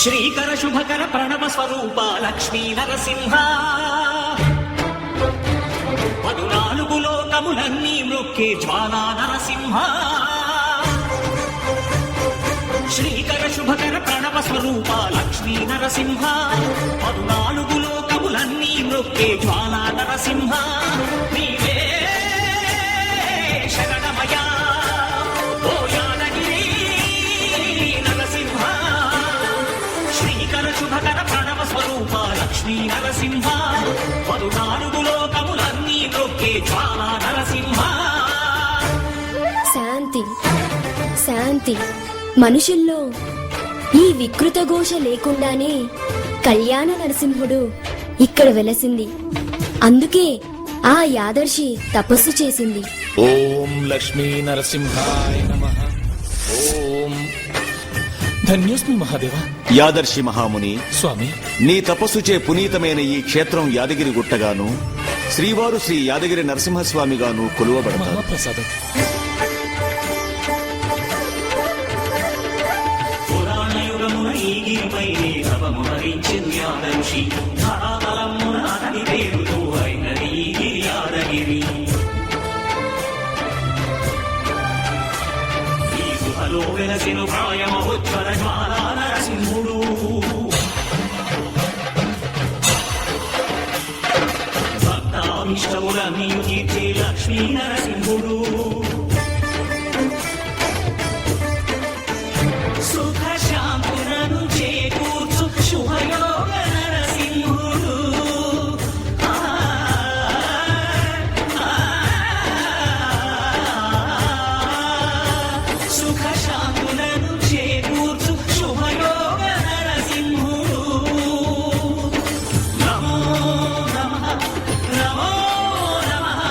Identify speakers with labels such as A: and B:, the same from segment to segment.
A: శ్రీకర శుభకర ప్రణవ స్వరూప లక్ష్మీ నరసింహ 14 లోకములన్నీ మృక్కే జ్వాలా నరసింహ శ్రీకర శుభకర ప్రణవ స్వరూప లక్ష్మీ నరసింహ 14 లోకములన్నీ మృక్కే జ్వాలా నరసింహ నీవే శరణమయా ఓ యాదగిరి నరసింహ శ్రీకర శుభకర ప్రణవ స్వరూప లక్ష్మీ నరసింహ 14 లోకములన్నీ మృక్కే జ్వాలా నరసింహ.
B: శాంతి శాంతి. మనుషుల్లో ఈ వికృత ఘోష లేకుండానే కళ్యాణ నరసింహుడు ఇక్కడ వెలసింది. అందుకే ఆ యాదర్శి తపస్సు చేసింది.
C: ఓం లక్ష్మీ నరసింహాయ నమః. ఓం ధన్యోస్మి మహాదేవ.
D: యాదర్శి మహాముని
C: స్వామి,
D: నీ తపస్సుచే పునీతమైన ఈ క్షేత్రం యాదగిరి గుట్టగాను శ్రీవారు శ్రీ యాదగిరి నరసింహస్వామిగాను కొలువబడతారు.
C: మహాప్రసాదం.
A: వెలసిను ప్రాయమహోజ్వల జ్వాలా నరసింహుడు భక్తాభిష్టములన్నీ తీర్చే లక్ష్మీ నరసింహుడు సుఖ శాంతులను చేకూర్చు శుభయోగ నరసింహుడు సుఖ శాంతులను చేకూర్చు శుభయోగ నరసింహుడు నమో నమః నమో నమః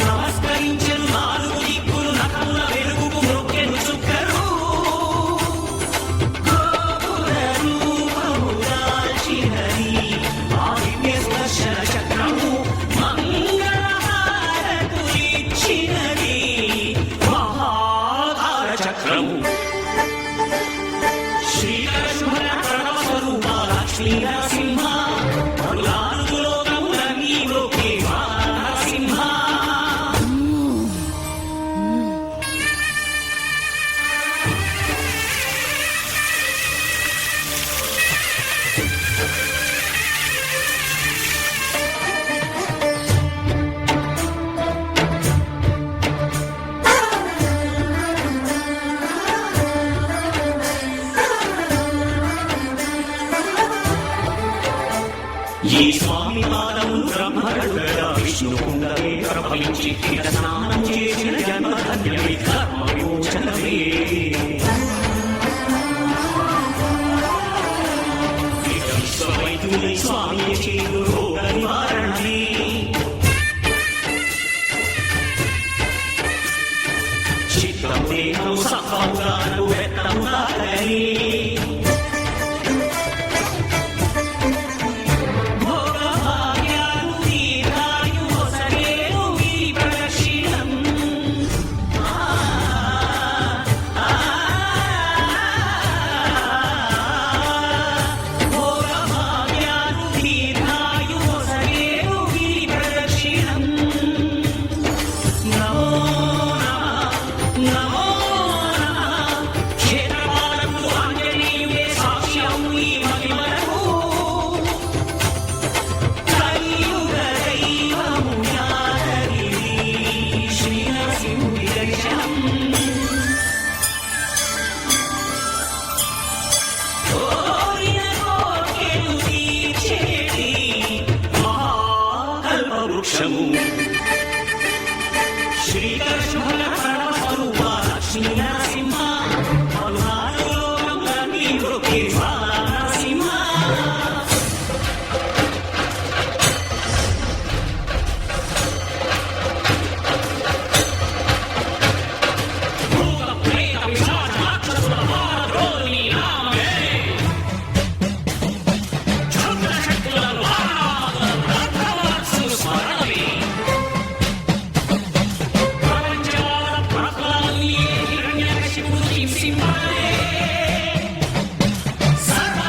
A: నమస్కరించెను 4 దిక్కులు నఖముల వెలుగుకు మొక్కెను చుక్కరు గోపుర రూపము దాల్చినది ఆ దివ్య స్పర్శన చక్రము మంగళహారతులిచ్చినది మహాకార చక్రము శ్రీకర శుభకర ప్రణవ స్వరూప లక్ష్మీ నరసింహ 14 లోకములన్నీ మృక్కే జ్వాలా నరసింహ. ఈ స్వామి పాదములు బ్రహ్మగడుగడా విష్ణు కుండలే ప్రభవించి తీర్థ స్నానం చేసిన జన్మధన్యమే కర్మ విమోచనమే విశ్వవైద్యులై స్వామి చేదు రోగ నివారణమే చిత్తం దేహం సత్వముగాను వ్యక్తముగానే వృక్షము శ్రీకర శుభకర ప్రణవ స్వరూప లక్ష్మీ నరసింహ 14 లోకములన్నీ మృక్కే జ్వాలా నరసింహ. భూత ప్రేత పిశాచ రాక్షసుల భారద్రోహిణి నామమే చంద్రశక్తులను రక్తవాత్సులు స్మరణమే ప్రపంచవాద ప్రఫలాన్ని హిరణ్యకశిపుడు సింహమే సర్వ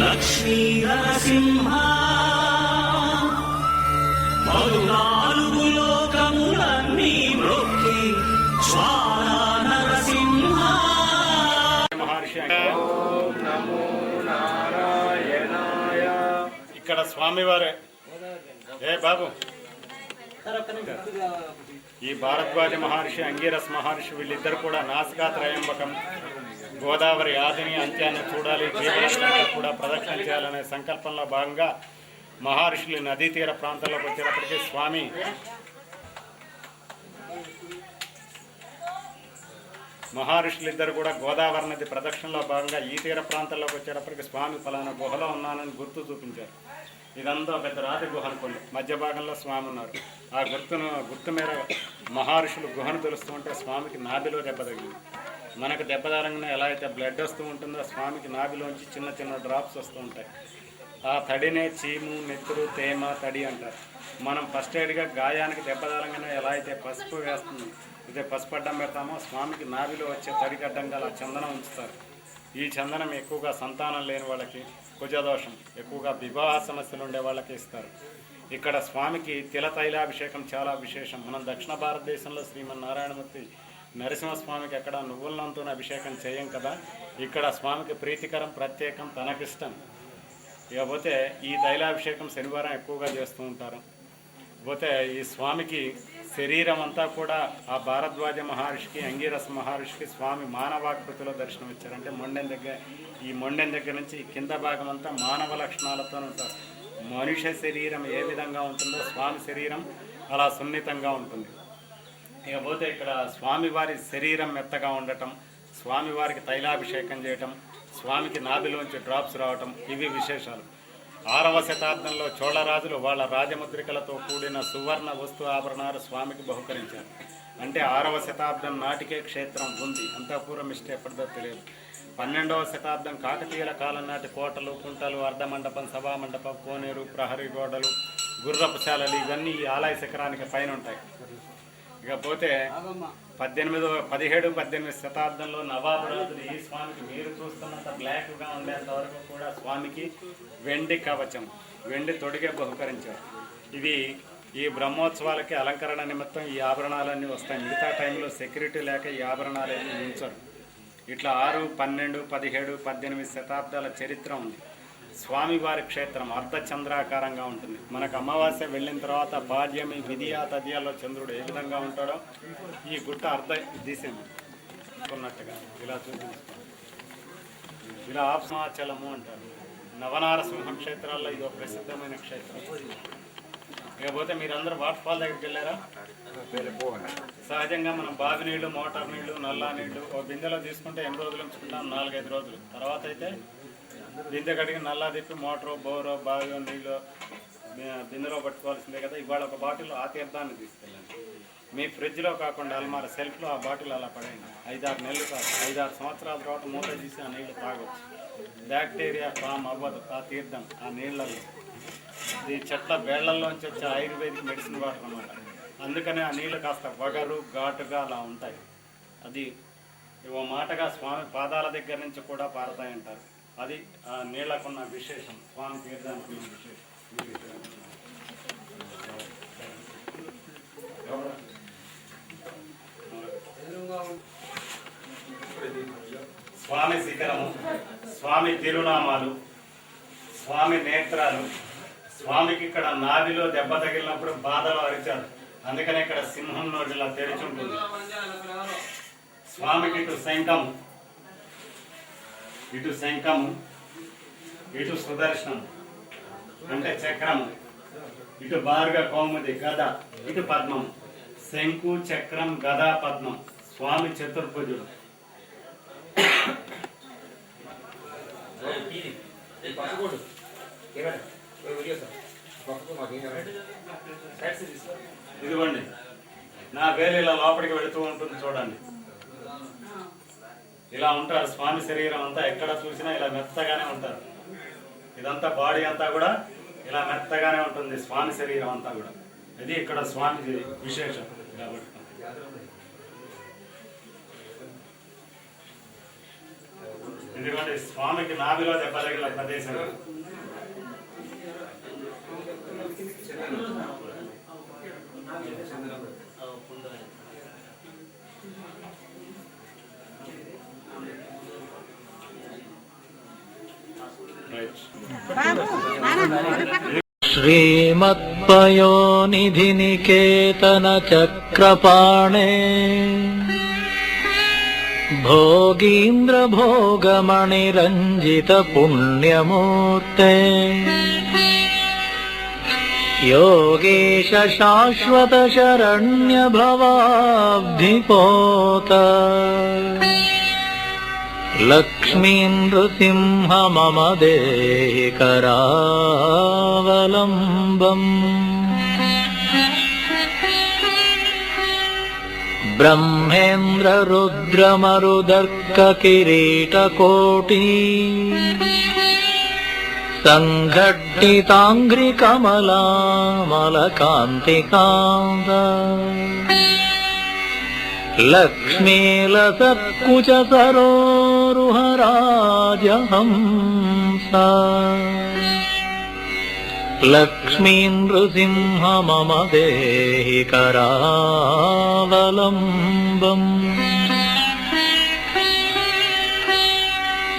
A: లక్ష్మీ నరసింహ పదునాలుగు లోకములన్నీ మ్రొక్కి జ్వాలా నరసింహ.
E: మహర్షి ఇక్కడ స్వామివారే బాబు ఈ భారద్వాజ మహర్షి అంగీరస్ మహర్షి వీళ్ళిద్దరు కూడా నాసికా త్రయంబకం గోదావరి ఆదిని అంత్యాన్ని చూడాలి, జీవనాన్ని కూడా ప్రదక్షిణ చేయాలనే సంకల్పంలో భాగంగా మహర్షులు నదీ తీర ప్రాంతాల్లోకి వచ్చేటప్పటికీ స్వామి మహర్షులిద్దరు కూడా గోదావరి నది ప్రదక్షిణలో భాగంగా ఈ తీర ప్రాంతాల్లోకి వచ్చేటప్పటికి స్వామి ఫలానా గుహలో ఉన్నానని గుర్తు చూపించారు. ఇదంతా పెద్ద రాతి గుహ అనుకోండి, మధ్య భాగంలో స్వామి ఉన్నారు. ఆ గుర్తు మీద మహర్షులు గుహను తెలుస్తూ ఉంటే స్వామికి నాభిలో దెబ్బ తగిలింది. మనకు దెబ్బ తగలంగానే ఎలా అయితే బ్లడ్ వస్తూ ఉంటుందో స్వామికి నాభిలోంచి చిన్న చిన్న డ్రాప్స్ వస్తూ ఉంటాయి. ఆ తడినే చీము, నెత్తురు, తేమ, తడి అంటారు. మనం ఫస్ట్ ఎయిడ్గా గాయానికి దెబ్బ తగలంగానే ఎలా అయితే పసుపు వేస్తుంది, ఇదే పసుపు అడ్డం పెడతామో స్వామికి నాభిలో వచ్చే తడికి అడ్డంగా అలా చందనం ఉంచుతారు. ఈ చందనం ఎక్కువగా సంతానం లేని వాళ్ళకి, కుజదోషం, ఎక్కువగా వివాహ సమస్యలు ఉండే వాళ్ళకి ఇస్తారు. ఇక్కడ స్వామికి తిల తైలాభిషేకం చాలా విశేషం. మనం దక్షిణ భారతదేశంలో శ్రీమన్నారాయణమూర్తి నరసింహస్వామికి ఎక్కడ నువ్వుల నూనెతో అభిషేకం చేయం కదా, ఇక్కడ స్వామికి ప్రీతికరం, ప్రత్యేకం, తనకిష్టం. ఇకపోతే ఈ తైలాభిషేకం శనివారం ఎక్కువగా చేస్తూ ఉంటారు. పోతే ఈ స్వామికి శరీరం అంతా కూడా ఆ భారద్వాజ మహర్షికి అంగీరస్ మహర్షికి స్వామి మానవాకృతిలో దర్శనం ఇచ్చారు. అంటే మొండెం దగ్గర నుంచి కింద భాగం అంతా మానవ లక్షణాలతో ఉంటారు. మనుష్య శరీరం ఏ విధంగా ఉంటుందో స్వామి శరీరం అలా సున్నితంగా ఉంటుంది. ఇకపోతే ఇక్కడ స్వామివారి శరీరం మెత్తగా ఉండటం, స్వామివారికి తైలాభిషేకం చేయటం, స్వామికి నాభిలోంచి డ్రాప్స్ రావటం, ఇవి విశేషాలు. 6వ శతాబ్దంలో చోళరాజులు వాళ్ళ రాజముద్రికలతో కూడిన సువర్ణ వస్తు ఆభరణాలు స్వామికి బహుకరించారు. అంటే 6వ శతాబ్దం నాటికే క్షేత్రం ఉంది, అంతఃపురం ఇష్ట ఎప్పటిదో తెలియదు. 12వ శతాబ్దం కాకతీయుల కాలం నాటి కోటలు, కుంటలు, అర్ధమండపం, సభామండపం, కోనేరు, ప్రహరీ గోడలు, గుర్రపుశాలలు ఇవన్నీ ఈ ఆలయ శిఖరానికి పైన ఉంటాయి. ఇకపోతే 17-18 శతాబ్దంలో నవాబు రాజులు ఈ స్వామికి మీరు చూస్తున్నంత బ్లాక్గా ఉండేంత వరకు కూడా స్వామికి వెండి కవచం, వెండి తొడిగే బహుకరించారు. ఇది ఈ బ్రహ్మోత్సవాలకి అలంకరణ నిమిత్తం ఈ ఆభరణాలన్నీ వస్తాయి. మిగతా టైంలో సెక్యూరిటీ లేక ఈ ఆభరణాలు ఏమి ఉంచరు. ఇట్లా 6, 12, 17, 18 శతాబ్దాల చరిత్ర ఉంది. స్వామివారి క్షేత్రం అర్ధచంద్రాకారంగా ఉంటుంది. మనకు అమావాస్య వెళ్ళిన తర్వాత పాడ్యమి, విధియా, తదియాల్లో చంద్రుడు ఏ విధంగా ఉంటాడో ఈ గుట్ట అర్ధ దిశం కొన్నట్టుగా ఇలా చూపించుకోండి. ఇలా ఆప్సమాచలము అంటారు. నవనారసింహం క్షేత్రాల్లో ఇది ఒక ప్రసిద్ధమైన క్షేత్రం. ఇకపోతే మీరందరూ వాటర్ ఫాల్ దగ్గరికి వెళ్ళారా? సహజంగా మనం బావి నీళ్లు, మోటార్ నీళ్లు, నల్లా నీళ్లు ఒక బిందెలో తీసుకుంటే ఎన్ని రోజులు ఉంచుకుంటాం? 4-5 రోజులు. తర్వాత అయితే బిందె కడిగి నల్లా తిప్పి మోటారో, బోరో, బావిలో నీళ్ళు బిందెలో పట్టుకోవాల్సిందే కదా. ఇవాళ ఒక బాటిల్ ఆ తీర్థాన్ని తీసుకెళ్ళండి. మీ ఫ్రిడ్జ్లో కాకుండా అల్మార సెల్ఫ్లో ఆ బాటిల్ అలా పడేయండి. 5-6 నెలలు కాదు, 5-6 సంవత్సరాల తర్వాత మూత తీసి ఆ నీళ్లు తాగొచ్చు. బ్యాక్టీరియా ఫామ్ అవ్వదు ఆ తీర్థం, ఆ నీళ్ళల్లో. ఈ చెట్ల వేళ్లలోంచి వచ్చే ఆయుర్వేదిక్ మెడిసిన్ వాటర్ అన్నమాట. అందుకనే ఆ నీళ్ళు కాస్త వగరు, ఘాటుగా అలా ఉంటాయి. అది ఓ మాటగా స్వామి పాదాల దగ్గర నుంచి కూడా పారతాయంటారు. అది ఆ నీళ్లకున్న విశేషం, స్వామి తీర్థానికి విశేషం. స్వామి శిఖరము, స్వామి తిరునామాలు, స్వామి నేత్రాలు. స్వామికి ఇక్కడ నాభిలో దెబ్బ తగిలినప్పుడు బాధలు అరిచారు. అందుకనే ఇక్కడ సింహం నోటి ఇలా తెరిచి ఉంటుంది. స్వామికి ఇటు శంఖము, ఇటు సుదర్శనం అంటే చక్రము, ఇటు బార్గ కౌముది గద, ఇటు పద్మం. శంకు, చక్రం, గద, పద్మం. స్వామి చతుర్భుజుడు. ఇదిగోండి నా వేలు ఇలా లోపలికి వెళుతూ ఉంటుంది చూడండి. ఇలా ఉంటారు స్వామి శరీరం అంతా. ఎక్కడ చూసినా ఇలా మెత్తగానే ఉంటారు. ఇదంతా బాడీ అంతా కూడా ఇలా మెత్తగానే ఉంటుంది స్వామి శరీరం అంతా కూడా. ఇది ఇక్కడ స్వామి విశేషం కాబట్టి. ఎందుకంటే స్వామికి నాభిలో దెబ్బ తగిలిన ప్రదేశం.
C: श्रीमत्पयोनिधिनिकेतन चक्रपाणे भोगीन्द्र भोगमणिरञ्जित पुण्यमूर्ते योगेश शाश्वत शरण्य भवाब्धिपोत लक्ष्मी नृसिंह मम देहि करावलम्बम् ब्रह्मेन्द्र रुद्र मरुदर्क किरीटकोटि संघट्टिताङ्घ्रिकमलामलकान्तिकान्त लक्ष्मीलसत्कुच सरोरुहराजहंसा लक्ष्मी नृसिंह मम देहि करावलम्बम्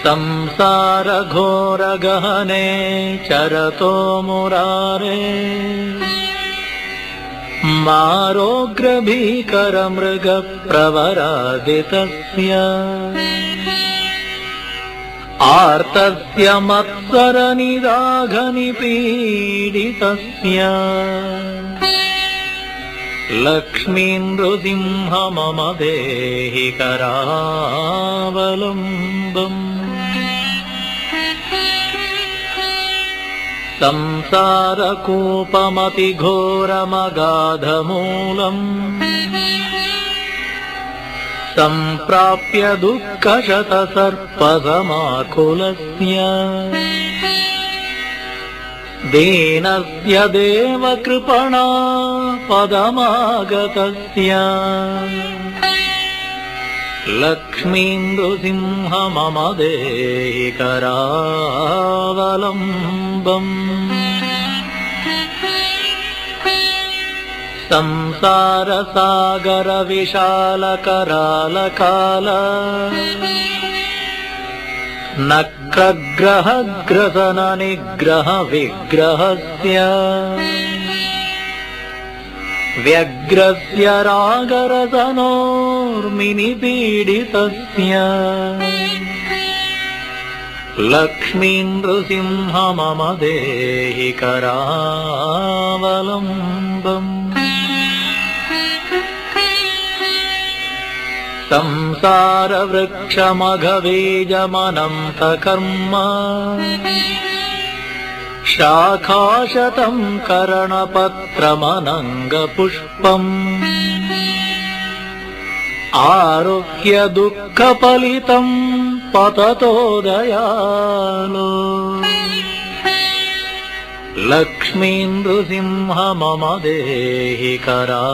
C: संसार घोर गहने चरतो मुरारे मारोग्र भीकर मृग प्रवरादितस्य आर्तस्य मत्सर निदाघनिपीडितस्य लक्ष्मी नृसिंह मम देहि करावलम्बम् संसारकूपमतिघोरमगाधमूलम् सम्प्राप्य दुःखशतसर्पसमाकुलस्य दीनस्य देवकृपणा पदमागतस्य लक्ष्मी नृसिंह मम देहि करावलम्बम् संसार सागर विशाल करालकाल नक्रग्रह ग्रसन निग्रह विग्रहस्य व्यग्रस्य रागरसनोर्मिनिपीडितस्य लक्ष्मी नृसिंह मम देहि करावलम्बम् संसार वृक्षमघबीजमनन्तकर्म शाखाशतं करणपत्रमनङ्गपुष्पम् आरुह्य दुःखपलितं पततो दयालो लक्ष्मी नृसिंह मम देहि करावलम्बम्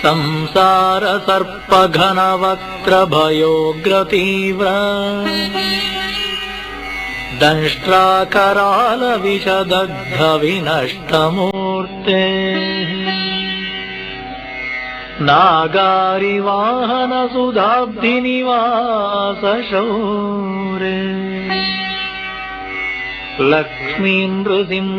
C: संसार सर्पघनवक्त्र भयोग्रतीव्र दंष्ट्राकराल विषदग्ध विनष्टमूर्ते नागारिवाहन सुधाब्धि निवास शौरे लक्ष्मी नृसिंह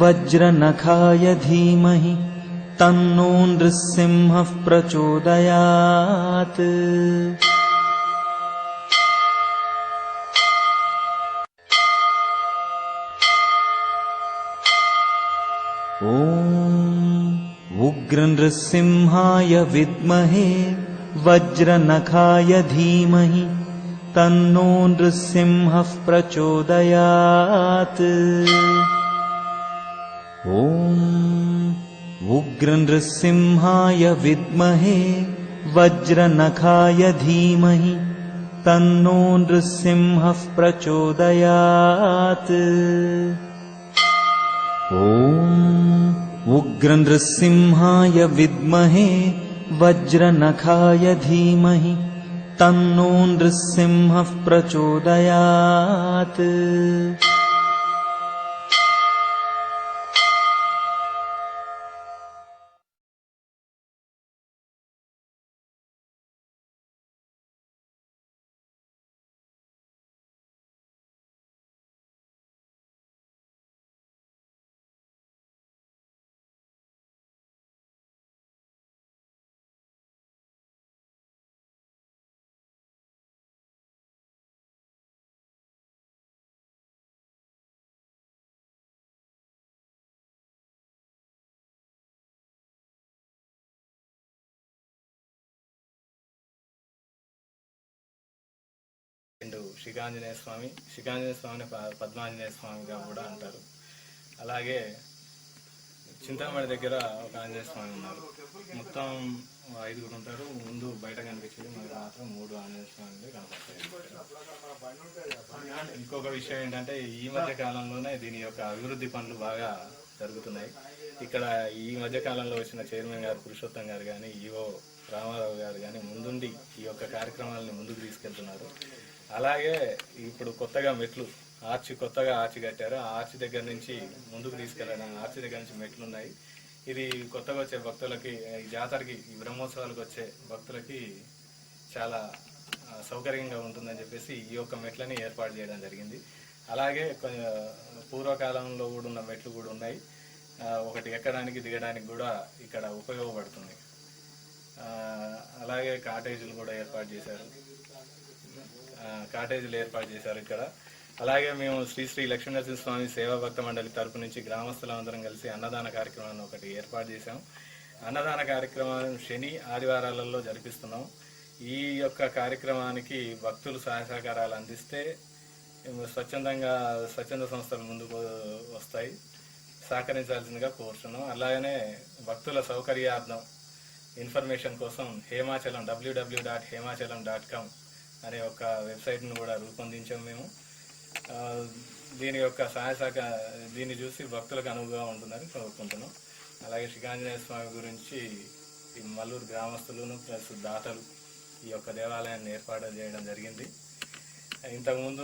F: वज्रनखाय धीमहि तन्नो नृसिंहः प्रचोदयात्। ॐ उग्रनृसिंहाय विद्महे वज्रनखाय धीमहि तन्नो नृसिंहः प्रचोदयात्। ॐ उग्रनृसिंहाय विद्महे वज्रनखाय धीमहि तन्नो नृसिंहः प्रचोदयात्। ॐ उग्रनृसिंहाय विद्महे वज्रनखाय धीमहि तन्नो नृसिंहः प्रचोदयात्।
E: శ్రీకాంజనేయ స్వామిని పద్మాంజనేయ స్వామిగా కూడా అంటారు. అలాగే చింతామణి దగ్గర ఒక ఆంజనేయ స్వామి ఉన్నారు. మొత్తం 5 ఉంటారు. ముందు బయట కనిపించేది మనకి మాత్రం 3 ఆంజనేయ స్వామి కనపడతాయి. ఇంకొక విషయం ఏంటంటే ఈ మధ్య కాలంలోనే దీని యొక్క అభివృద్ధి పనులు బాగా జరుగుతున్నాయి. ఇక్కడ ఈ మధ్య కాలంలో వచ్చిన చైర్మన్ గారు పురుషోత్తం గారు కానీ, ఈవో రామారావు గారు కానీ ముందుండి ఈ యొక్క కార్యక్రమాలని ముందుకు తీసుకెళ్తున్నారు. అలాగే ఇప్పుడు కొత్తగా మెట్లు కొత్తగా ఆర్చి కట్టారు. ఆ ఆర్చి దగ్గర నుంచి ముందుకు తీసుకెళ్ళడం, ఆర్చి దగ్గర నుంచి మెట్లు ఉన్నాయి. ఇది కొత్తగా వచ్చే భక్తులకి, ఈ జాతరకి, ఈ బ్రహ్మోత్సవాలకు వచ్చే భక్తులకి చాలా సౌకర్యంగా ఉంటుందని చెప్పేసి ఈ యొక్క మెట్లని ఏర్పాటు చేయడం జరిగింది. అలాగే పూర్వకాలంలో కూడా ఉన్న మెట్లు కూడా ఉన్నాయి. ఒకటి ఎక్కడానికి దిగడానికి కూడా ఇక్కడ ఉపయోగపడుతుంది. అలాగే కాటేజీలు కూడా ఏర్పాటు చేశారు ఇక్కడ. అలాగే మేము శ్రీ లక్ష్మీనరసింహస్వామి సేవా భక్త మండలి తరపు నుంచి గ్రామస్తులందరం కలిసి అన్నదాన కార్యక్రమాన్ని ఒకటి ఏర్పాటు చేశాం. అన్నదాన కార్యక్రమాన్ని శని ఆదివారాలలో జరిపిస్తున్నాం. ఈ యొక్క కార్యక్రమానికి భక్తులు సహాయ సహకారాలు అందిస్తే స్వచ్ఛంద సంస్థలు ముందుకు వస్తాయి, సహకరించాల్సిందిగా కోరుతున్నాం. అలాగనే భక్తుల సౌకర్యార్థం ఇన్ఫర్మేషన్ కోసం హేమాచలం www.hemachalam.com అనే ఒక వెబ్సైట్ను కూడా రూపొందించాం మేము. దీని యొక్క దీన్ని చూసి భక్తులకు అనువుగా ఉంటుందని కోరుకుంటున్నాం. అలాగే శ్రీకాంజనేయ స్వామి గురించి ఈ మల్లూరు గ్రామస్తులను ప్లస్ దాతలు ఈ యొక్క దేవాలయాన్ని ఏర్పాటు చేయడం జరిగింది. ఇంతకుముందు